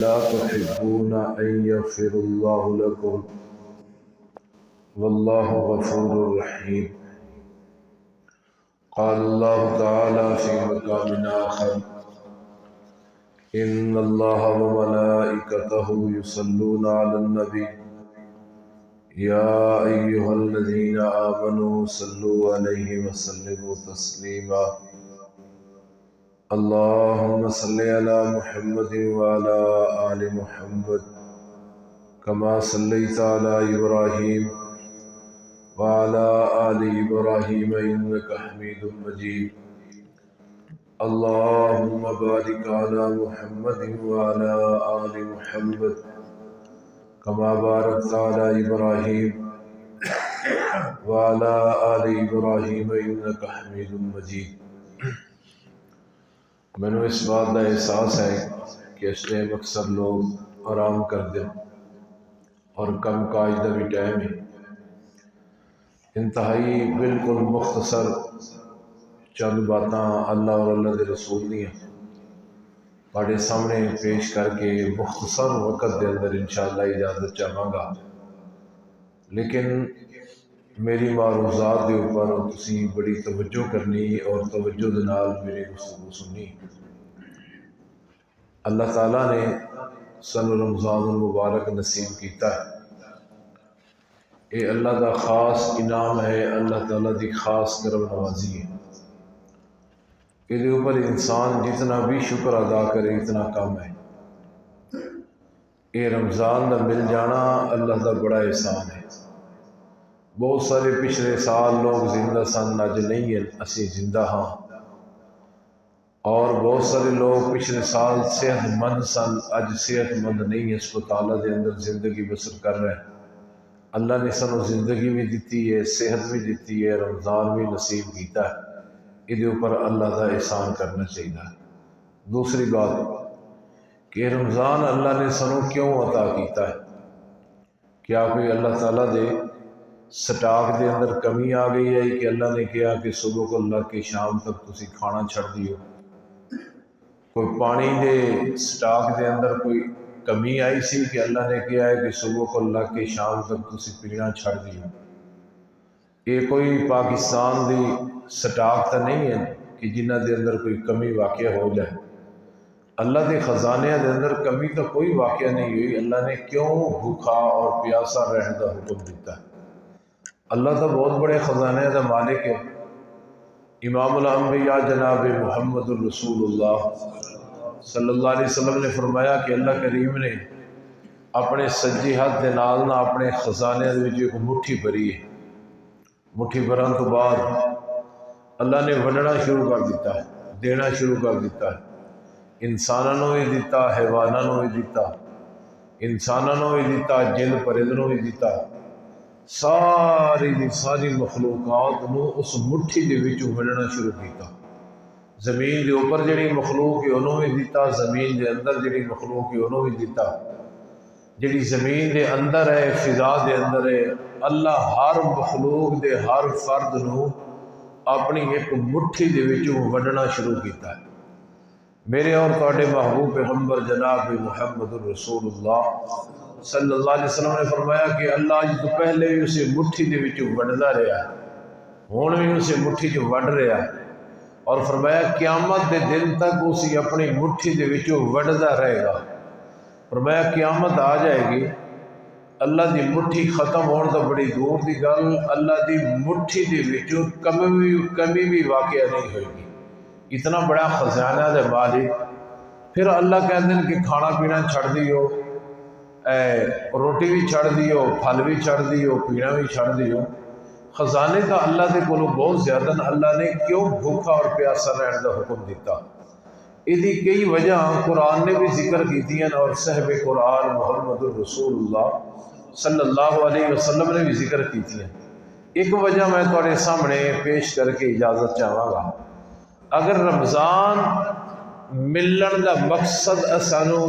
لا تحبون أن يغفر الله لكم والله غفور رحيم. قال الله تعالى في مقام آخر: إن الله وملائكته يصلون على النبي يا أيها الذين آمنوا صلوا عليه وسلموا تسليما. اللهم صل على محمد وعلى آل محمد كما صليت على إبراهيم وعلى آل إبراهيم إنك حميد مجيد. اللهم بارك على محمد وعلى آل محمد كما باركت على إبراهيم وعلى آل إبراهيم إنك حميد مجيد. میں نے اس بات کا احساس ہے کہ اس ٹائم اکثر لوگ آرام کر دیں اور کم کاج کا بھی ٹائم ہے. انتہائی بالکل مختصر چند باتاں اللہ اور اللہ کے رسول دیا تھوڑے سامنے پیش کر کے مختصر وقت دے اندر انشاءاللہ اجازت چاہاں گا، لیکن میری معروضات کے اوپر تسی بڑی توجہ کرنی اور توجہ دے نال میری گفتگو سننی. اللہ تعالیٰ نے سن رمضان المبارک نصیب کیتا ہے. یہ اللہ کا خاص انعام ہے، اللہ تعالیٰ کی خاص کرم نوازی ہے. یہ اوپر انسان جتنا بھی شکر ادا کرے اتنا کم ہے. یہ رمضان کا مل جانا اللہ کا بڑا احسان ہے. بہت سارے پچھلے سال لوگ زندہ سن، اج نہیں ہیں، اسی زندہ ہاں. اور بہت سارے لوگ پچھلے سال صحت مند سن، اج صحت مند نہیں، اسپتالوں کے اندر زندگی بسر کر رہے ہیں. اللہ نے سانو زندگی بھی دیتی ہے، صحت بھی دیتی ہے، رمضان بھی نصیب کیتا ہے. یہ اوپر اللہ کا احسان کرنا چاہیے. دوسری بات کہ رمضان اللہ نے سانو کیوں عطا کیتا ہے؟ کیا کوئی اللہ تعالیٰ دے سٹاک دے اندر کمی آ گئی ہے کہ اللہ نے کہا کہ صبح کو اللہ کے شام تک تسی کھانا چھڑ دیو؟ کوئی پانی دے سٹاک دے اندر کوئی کمی آئی سی کہ اللہ نے کہا ہے کہ صبح کو اللہ کے شام تک تسی پینا چھڑ دیو؟ یہ کوئی پاکستان دی سٹاک تو نہیں ہے کہ جنہ دے اندر کوئی کمی واقع ہو جائے. اللہ کے خزانے دے اندر کمی تو کوئی واقعہ نہیں ہوئی. اللہ نے کیوں بھوکا اور پیاسا رہنے کا حکم دیتا ہے؟ اللہ تو بہت بڑے خزانے کا مالک ہے. امام الانبیاء جناب محمد الرسول اللہ صلی اللہ علیہ وسلم نے فرمایا کہ اللہ کریم نے اپنے سجی ہاتھ دے نال نہ اپنے خزانے دے وچ ایک مٹھی بھری ہے. مٹھی بھرن تو بعد اللہ نے ونڈنا شروع کر دیتا ہے، دینا شروع کر دیتا ہے. انسانوں بھی دیتا، حیوانوں بھی دیتا، انسانوں بھی دیتا، جن پرندوں بھی دیتا. ساری دی ساری مخلوقات نو اس مٹھی دے وچوں ونڈنا شروع کیتا. زمین دے اوپر جڑی مخلوق ہے انہوں بھی دیتا، زمین دے اندر جڑی مخلوق ہے انہوں بھی دیتا. جڑی زمین دے اندر ہے، فضا دے اندر ہے، اللہ ہر مخلوق دے ہر فرد نو اپنی ایک مٹھی دے وچوں ونڈنا شروع کیتا ہے. میرے اور تواڈے محبوب پیغمبر جناب محمد الرسول اللہ صلی اللہ علیہ وسلم نے فرمایا کہ اللہ اج تو پہلے بھی اسے مٹھی دے وچوں ونڈدا رہا ہے، ہن بھی اسے مٹھی چ ونڈ رہا ہے، اور فرمایا قیامت دے دن تک اسی اپنی مٹھی دے وچوں ونڈدا رہے گا. فرمایا قیامت آ جائے گی، اللہ دی مٹھی ختم ہون تو بڑی دور دی گل، اللہ دی مٹھی دے وچوں کمی بھی واقعہ نہیں ہوئے گی. اتنا بڑا خزانہ دے مالک. پھر اللہ کہتے ہیں کہ کھانا پینا چھڑ دیو، روٹی بھی چھڑ دیو، پھل بھی چھڑ دیو، پینا بھی چھڑ دیو. خزانے کا اللہ دے کولوں بہت زیادہ. اللہ نے کیوں بھوکا اور پیاسا رہنے کا حکم دیتا؟ یہ کئی وجہ قرآن نے بھی ذکر کی ہیں اور صاحب قرآن محمد الرسول اللہ صلی اللہ علیہ وسلم نے بھی ذکر کی ہیں. ایک وجہ میں تمہارے سامنے پیش کر کے اجازت چاہوں گا. اگر رمضان ملن کا مقصد سانو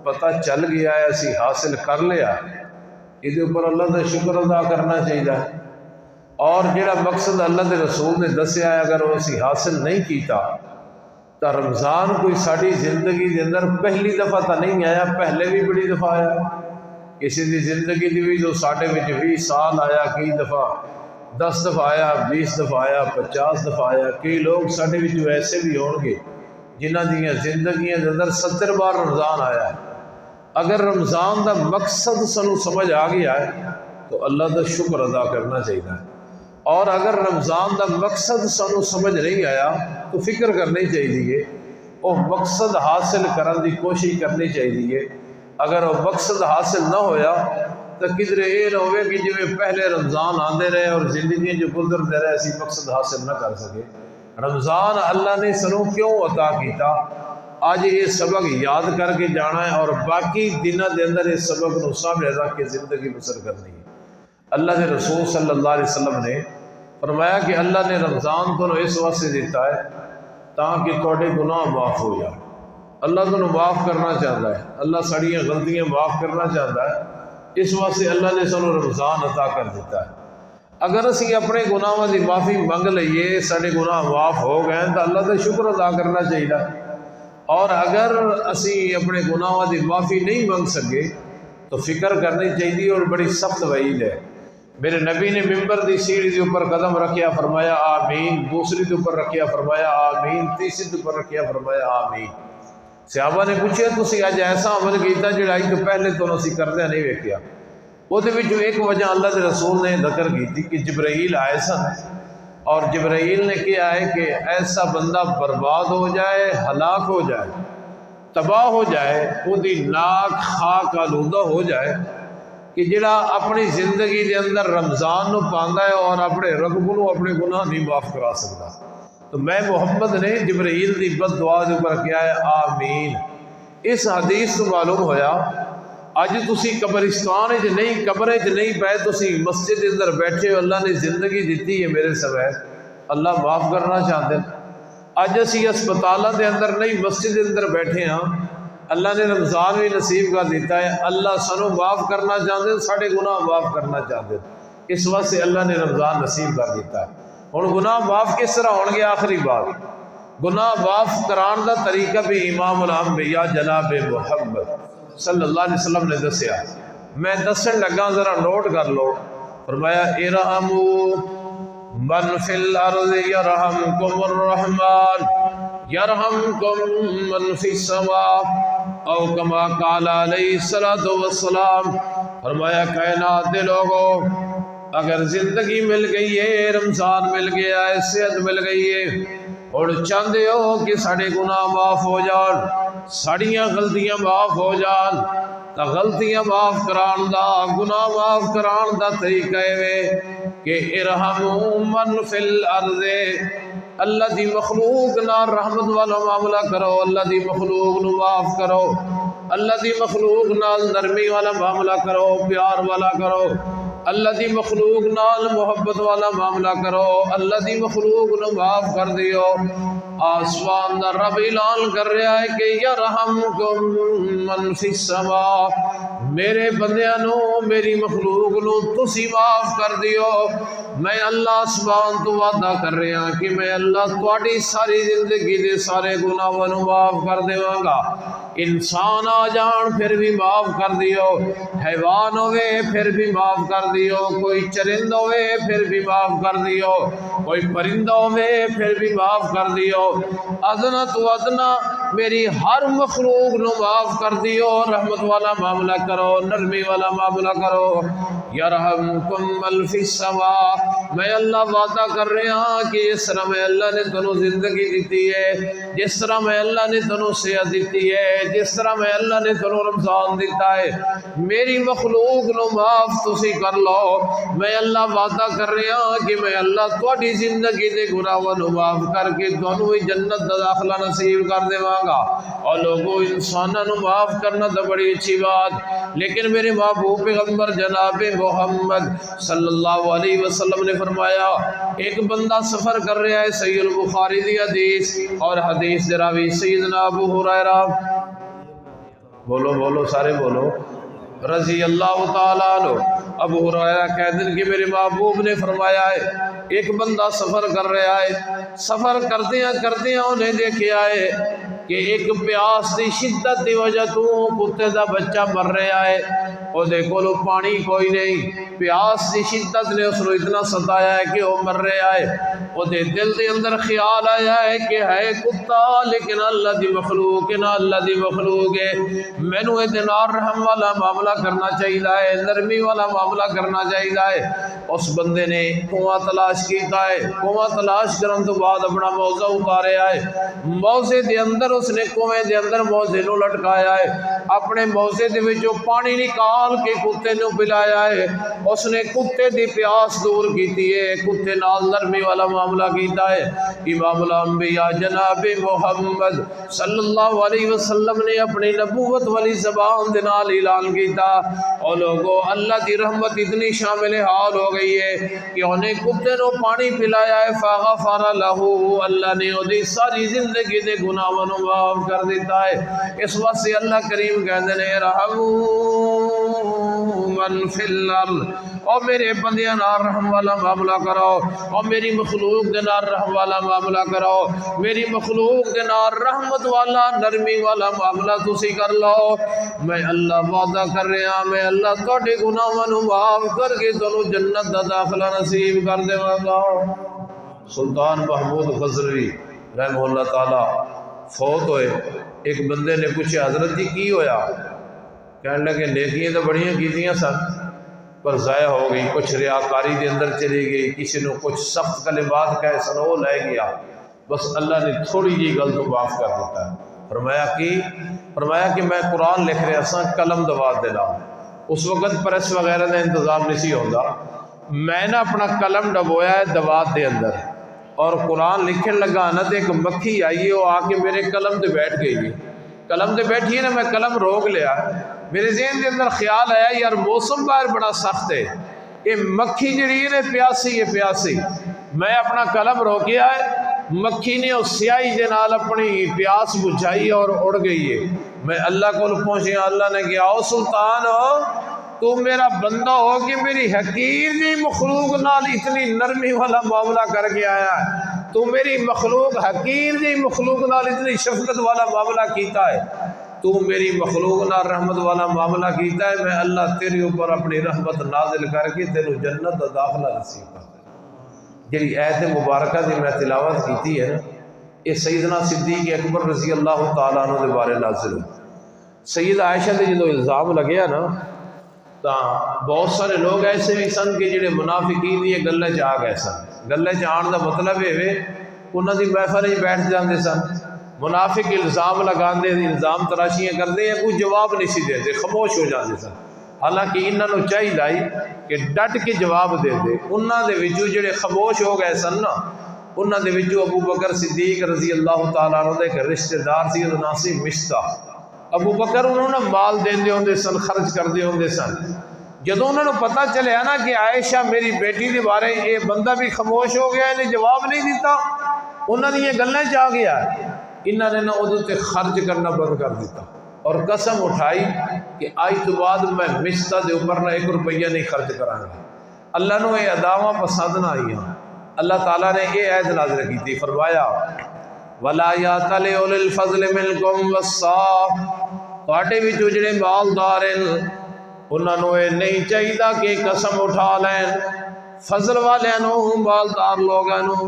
پتہ چل گیا ہے، اسی حاصل کر لیا، یہ اوپر اللہ کا شکر ادا کرنا چاہیے. اور جڑا مقصد اللہ کے رسول نے دسیا ہے اگر وہ اسی حاصل نہیں کیتا تو رمضان کوئی ساری زندگی کے اندر پہلی دفعہ تو نہیں آیا، پہلے بھی بڑی دفعہ آیا۔ کسی کی زندگی دی بھی جو ساڈے وچ 20 سال آیا، کئی دفعہ 10 دفعہ آیا، 20 دفعہ آیا، 50 دفعہ آیا۔ کئی لوگ ساڈے وچ ایسے بھی ہون گے جنہ دیاں زندگیاں دے اندر 70 بار رمضان آیا ہے۔ اگر رمضان دا مقصد سنو سمجھ آ گیا ہے تو اللہ دا شکر ادا کرنا چاہیے، اور اگر رمضان دا مقصد سنو سمجھ نہیں آیا تو فکر کرنی چاہیے، وہ مقصد حاصل کرنے کی کوشش کرنی چاہیے۔ اگر وہ مقصد حاصل نہ ہویا تو کدھر یہ نہ ہوئے کہ جی پہلے رمضان آندے رہے اور زندگی جو گزرتے رہے اسی مقصد حاصل نہ کر سکے۔ رمضان اللہ نے سنو کیوں عطا کیتا، آج یہ سبق یاد کر کے جانا ہے اور باقی دنوں کے اندر اس سبق کو سامنے رکھ کے زندگی بسر کرنی ہے۔ اللہ کے رسول صلی اللہ علیہ وسلم نے فرمایا کہ اللہ نے رمضان کو اس واسطے دیتا ہے تاکہ تھوڑے گناہ معاف ہو جائے۔ اللہ کو معاف کرنا چاہتا ہے، اللہ ساڑیاں غلطیاں معاف کرنا چاہتا ہے، اس واسطے اللہ نے سانو رمضان عطا کر دیتا ہے۔ اگر اسی اپنے گناہوں کی معافی منگ لئیے، سارے گناہ معاف ہو گئے تو اللہ کا شکر ادا کرنا چاہیے، اور اگر اسی اپنے گناہوں کی معافی نہیں منگ سکے تو فکر کرنی چاہیے، اور بڑی سخت وعید ہے۔ میرے نبی نے ممبر دی سیڑھی کے اوپر قدم رکھیا، فرمایا آمین، دوسری کے اوپر رکھیا، فرمایا آمین، تیسری کے اوپر رکھیا، فرمایا آمین۔ صحابہ نے پوچھا تسی اج ایسا عمل کیتا جڑا تو پہلے تو اسی کردے نہیں ویکھیا؟ وہ ایک وجہ اللہ کے رسول نے ذکر کی تھی کہ جبرائیل آئے سن، اور جبرائیل نے کیا ہے کہ ایسا بندہ برباد ہو جائے، ہلاک ہو جائے، تباہ ہو جائے، وہ دی ناک خاک آلودہ ہو جائے کہ جڑا اپنی زندگی دے اندر رمضان نو پاندا ہے اور اپنے رب کو اپنے گناہ نہیں معاف کرا سکتا۔ تو میں محمد نے جبرائیل دی بد دعا دے اوپر کیا ہے آمین۔ اس حدیث تو معلوم ہویا اج تسی قبرستان وچ نہیں، قبر وچ نہیں پے، تسی مسجد دے اندر بیٹھے ہو، اللہ نے زندگی دیتی ہے میرے سوائے، اللہ معاف کرنا چاہتے ہیں۔ اج اسی ہسپتالاں دے اندر نہیں، مسجد دے اندر بیٹھے ہاں، اللہ نے رمضان بھی نصیب کر دیتا ہے، اللہ سانو معاف کرنا چاہتے ہیں، ساڑے گناہ معاف کرنا چاہتے ہیں، اس واسطے اللہ نے رمضان نصیب کر دیتا ہے۔ اور گناہ معاف کس طرح ہون گے؟ آخری بات، گناہ معاف کران دا طریقہ بھی امام الانبیاء جناب محمد صلی اللہ علیہ وسلم نے دسیا، میں دسن لگا ذرا نوٹ کر لو۔ فرمایا ارحموا من فی الارض یرحمکم الرحمن یرحمکم من فی السماء، او کما قال علیہ الصلوۃ والسلام۔ فرمایا کائنات دے لوگوں، اگر زندگی مل گئی ہے، رمضان مل گیا ہے، صحت مل گئی ہے، اور چاہتے ہو کہ ساڑے گناہ معاف ہو جان، ساڑیاں غلطیاں معاف ہو جان، تا غلطیاں معاف کران دا، گناہ معاف کران دا طریقہ ہے کہ ارحموا من فی الارض، اللہ دی مخلوق نہ رحمت والا معاملہ کرو، اللہ دی مخلوق نو معاف کرو، اللہ دی مخلوق نال نرمی والا معاملہ کرو، پیار والا کرو، اللہ دی مخلوق نال محبت والا معاملہ کرو، اللہ دی مخلوق نو معاف کر دیو۔ آسمان دا رب اعلان کر رہا ہے کہ یرحمکم من فی السماء، میرے بندیاں نو، میری مخلوق نو تسی معاف کر دیو۔ میں اللہ آسمان تو وعدہ کر رہا کہ میں اللہ تواڈی ساری زندگی دے سارے گناہاں نو معاف کر دیواں گا۔ انسان آ جان پھر بھی معاف کر دیو، حیوان ہوئے پھر بھی معاف کر دیو، کوئی چرند ہوئے پھر بھی معاف کر دیو، کوئی پرندہ ہوئے پھر بھی معاف کر دیو، ادنا تو ادنا میری ہر مخلوق نو معاف کر دیو، رحمت والا معاملہ کرو، نرمی والا معاملہ کرو۔ یرحمکم من فی السماء، میں اللہ وعدہ کر رہا ہوں کہ جس طرح میں اللہ نے تنوں زندگی دیتی ہے، جس طرح میں اللہ نے تنوں صحت دیتی ہے، جس طرح میں اللہ نے تنوں رمضان دیتا ہے، میری مخلوق نو معاف تسی کر لو۔ میں اللہ وعدہ کر رہا ہوں کہ میں اللہ تواڈی زندگی دے گناہاں نو معاف کر کے تانوں بھی جنت دا داخلہ نصیب کر دیواں گا۔ اور لوگوں، انساناں نو معاف کرنا تو بڑی اچھی بات، لیکن میرے محبوب پیغمبر جناب محمد صلی اللہ علیہ وسلم نے فرمایا، ایک بندہ سفر کر رہا ہے، صحیح البخاری دی حدیث، اور حدیث دے راوی سیدنا ابو ہریرہ، بولو بولو سارے بولو، رضی اللہ تعالیٰ عنہ۔ ابو ہریرہ کہتے ہیں کہ میرے محبوب نے فرمایا ہے، ایک بندہ سفر کر رہا ہے، سفر کردیاں انہیں دیکھا ہے کہ ایک پیاس دی شدت دی وجہ تو کتے دا بچہ مر رہا ہے، وہ دیکھو لو پانی کوئی نہیں، پیاس دی شدت نے اس کو اتنا ستایا ہے کہ وہ مر رہا ہے۔ وہ دل دے اندر خیال آیا ہے کہ ہے کتا لیکن اللہ دی مخلوق ہے، نہ اللہ دی مخلوق ہے، مینوں اے نال رحم والا معاملہ کرنا چاہیے، نرمی والا معاملہ کرنا چاہیے۔ اس بندے نے کنواں تلاش کیتا ہے، کنواں تلاش کرن تو بعد اپنا موزہ اتاریا ہے، موزے دے اندر اس نے کنویں دے اندر موزے نو لٹکایا ہے، اپنے موزے دے وچوں پانی نکال کے کتے نو پلایا ہے، اس نے کتے دی پیاس دور کیتی ہے، کتے نال نرمی والا معاملہ کیتا ہے۔ امام الانبیاء جناب محمد صلی اللہ علیہ وسلم نے اپنی نبوت والی زبان دے نال اعلان کیتا، اور لوگوں اللہ دی رحمت اتنی شامل حال ہو گئی ہے کہ انہیں کتے نو پانی پلایا ہے، فغفر لہ، اللہ نے وہ ساری زندگی دے گناہوں نو معاف کر دیتا ہے۔ اس واسطے اللہ کریم کہندے نے ارحموا من فی الارض، اور میرے بندیاں نال رحم والا معاملہ کرو، اور میری مخلوق دے نال رحم والا معاملہ کرو، میری مخلوق دے نال رحمت والا نرمی والا معاملہ تسی کر لو، میں اللہ وعدہ کر رہا، میں اللہ تہاڈے گناہاں نو معاف کر کے تانوں جنت دا داخلہ نصیب کر دیواں گا۔ سلطان محمود غزنوی رحمہ اللہ تعالی فوت ہوئے، ایک بندے نے پوچھا حضرت جی کی ہویا؟ کہنے لگے نیکیاں تو بڑیاں کیتیاں سن پر ضائع ہو گئی، کچھ ریاکاری دے اندر چلی گئی، کسی نے کچھ سخت کلمات کہے سن وہ لے گیا، بس اللہ نے تھوڑی جی گل تو معاف کر دیتا ہے۔ فرمایا کہ میں قرآن لکھ رہا سا قلم دوات دینا، اس وقت پریس وغیرہ نے انتظام نہیں سی ہوتا، میں نے اپنا قلم ڈبویا ہے دوات دے اندر اور قرآن لکھن لگا نا تو ایک مکھی آئی ہے، وہ آ کے میرے قلم تے بیٹھ گئی ہے، قلم تے بیٹھی ہے نا، میں قلم روک لیا، میرے ذہن کے اندر خیال آیا یار موسم باہر بڑا سخت ہے، یہ مکھی جڑی ہے پیاسی، میں اپنا قلم روکیا ہے، مکھی نے اس سیاہی دے نال اپنی پیاس بجھائی اور اڑ گئی ہے۔ میں اللہ کو پہنچیا، اللہ نے کہا او سلطان تو میرا بندہ ہو کہ میری حقیر دی مخلوق نال اتنی نرمی والا معاملہ کر کے آیا ہے، تو میری مخلوق حقیر دی مخلوق نال اتنی شفقت والا معاملہ کیتا ہے، تو میری مخلوق نال رحمت والا معاملہ کیتا ہے، میں اللہ تیرے اوپر اپنی رحمت نازل کر کے تینوں جنت دا داخلہ نصیب کر دے۔ جی آیت مبارکہ دی میں تلاوت کیتی ہے نا، یہ سیدنا صدیق اکبر رضی اللہ تعالیٰ عنہ دے بارے نازل ہوئی۔ سید عائشہ دے جدو الزام لگیا نا تو بہت سارے لوگ ایسے بھی سن کہ جڑے منافقین یہ گلے چ آ گئے سن، گلے چ آن دا مطلب یہ انہاں دی محفل وچ بیٹھ جاندے سن، منافق الزام لگاندے، الزام تراشیاں کردے ہیں، کوئی جواب نہیں سی دیندے، خاموش ہو جاندے سن، حالانکہ انہاں نوں چاہیے کہ ڈٹ کے جواب دے دے۔ انہاں دے وچوں جڑے خاموش ہو گئے سن نا، انہاں دے وچوں ابو بکر صدیق رضی اللہ تعالیٰ عنہ دے ایک رشتہ دار سی، وہ نام سی مشتاح۔ ابو بکر انہوں نے مال دیندے ہوندے سن، خرچ کردے ہوندے سن، جدوں انہوں نے پتہ چلیا نا کہ عائشہ میری بیٹی دے بارے یہ بندہ بھی خاموش ہو گیا، انہیں جواب نہیں دیتا، انہوں نے یہ گلیں چاہ گیا، انہوں نے نہ ادھر تے خرچ کرنا بند کر دیتا اور قسم اٹھائی کہ آج تو بعد میں مشتاح دے اوپر نہ 1 روپیہ نہیں خرچ کرانگا۔ اللہ نے یہ اداواں پسند نہ آئی ہیں، اللہ تعالیٰ نے یہ آیت نازل کی تھی، فرمایا وَلَا يَأْتَلِ أُولِي الْفَضْلِ مِنْكُمْ وَالسَّعَةِ، تواڈے وچوں جڑے مالدار ہیں انہاں نوں یہ نہیں چاہیے کہ قسم اٹھا لین، فضل والے نوں مالدار لوگاں نوں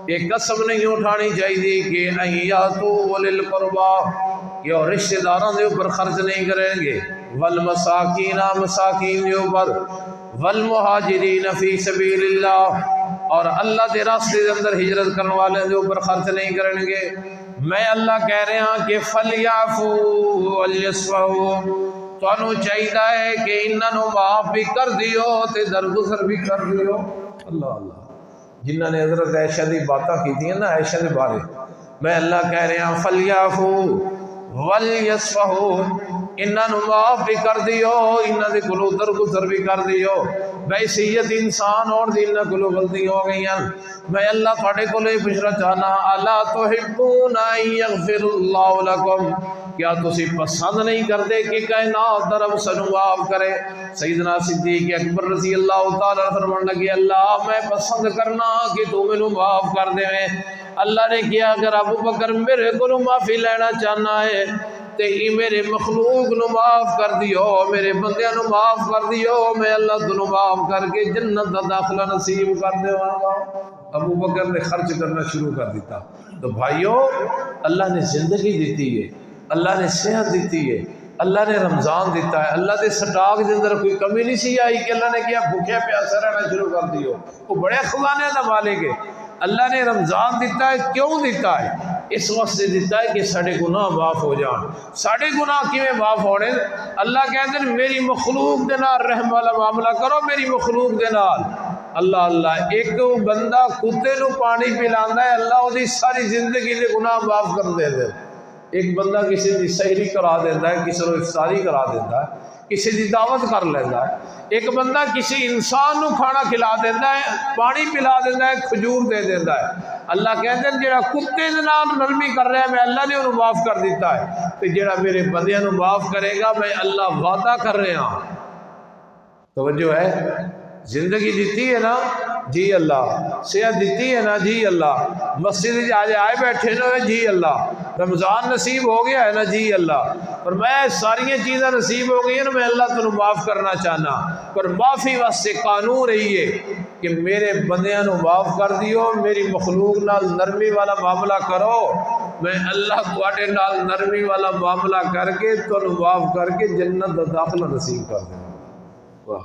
یہ قسم نہیں اٹھانی چاہیے کہ ایاتو اولی القربا، کہ وہ رشتہ داراں دے اوپر خرچ نہیں کریں گے، والمساکین، مساکین دے اوپر، والمہاجرین فی سبیل اللہ، اور اللہ دے راستے دے اندر ہجرت کرنے والے دے اوپر خرچ نہیں کریں گے۔ میں اللہ کہہ رہا ہاں کہ فَلْيَعْفُوا وَلْيَصْفَحُوا، تانوں چاہیے ہے کہ انہاں نوں معاف بھی کر دیو تے درگزر بھی کر دیو۔ اللہ اللہ، جنہاں نے حضرت عائشہ دی باتاں کی تھی نا عائشہ دے بارے، میں اللہ کہہ رہا ہوں فَلْيَعْفُوا وَلْيَصْفَحُوا، انہوں معاف بھی کر دیو، انہوں دے کلو درگزر بھی کر دیو۔ بحیثیت انسان اور انہوں کلو غلطی ہو گئی ہیں۔ میں اللہ تھوڑے کو لئے پوچھنا چاہنا، الا تحبون ان یغفر اللہ لکم، کیا تسی پسند نہیں کردے کہ کائنات رب سنو معاف کرے؟ سیدنا صدیق اکبر رضی اللہ تعالیٰ فرمانے لگے اللہ میں پسند کرنا کہ تو میں معاف کر دے۔ اللہ نے کیا اگر ابو بکر میرے کو معافی لینا چاہنا ہے تے میرے مخلوق نو معاف کر دیو، میرے بندیاں نو معاف کر دیو، میں اللہ تنو معاف کر کے جنت دا داخلہ نصیب کر دیواں گا۔ ابو بکر نے خرچ کرنا شروع کر دیتا۔ تو بھائیو اللہ نے زندگی دیتی ہے، اللہ نے صحت دیتی ہے، اللہ نے رمضان دیتا ہے، اللہ دے سٹاک دے اندر کوئی کمی نہیں سی آئی کہ اللہ نے کیا بھوکے پیاسے رہنا شروع کر دیو۔ وہ بڑے خزانے دا مالک ہے۔ اللہ نے رمضان دیتا ہے، کیوں دیتا ہے؟ اس وقت سے دیتا ہے کہ ساڑھے گناہ معاف ہو جان۔ ساڑھے گناہ کیویں معاف ہونے؟ اللہ کہتے ہیں میری مخلوق دے نال رحم والا معاملہ کرو، میری مخلوق دے نال۔ اللہ ایک بندہ کتے نو پانی پلاندا ہے، اللہ وہ ساری زندگی دے گناہ معاف کر دے دے۔ ایک بندہ کسی دی سحری کرا دیتا ہے، کسی کو افطاری کرا دیتا ہے، کسی دی دعوت کر لیتا ہے۔ ایک بندہ کسی انسان نو کھانا کھلا دیتا ہے، پانی پلا دیتا ہے، کھجور دے دیتا ہے۔ اللہ کہتے ہیں جڑا کتے دے نال نرمی کر رہا ہے میں اللہ نے انہوں معاف کر دیتا ہے، تو جڑا میرے بندیاں نو معاف کرے گا میں اللہ وعدہ کر رہا ہوں۔ توجہ ہے؟ زندگی دیتی ہے نا جی اللہ، صحت دیتی ہے نا جی اللہ، مسجد آج آئے بیٹھے نا جی اللہ، رمضان نصیب ہو گیا ہے نا جی اللہ، اور میں ساری چیزیں نصیب ہو گئی ہیں نا میں اللہ تنوں معاف کرنا چاہنا۔ پر معافی واسطے قانون رہی ہے کہ میرے بندیاں نو معاف کر دیو، میری مخلوق نال نرمی والا معاملہ کرو، میں اللہ تواڈے نال نرمی والا معاملہ کر کے تنوں معاف کر کے جنت دا داخلہ نصیب کر دوں۔ واہ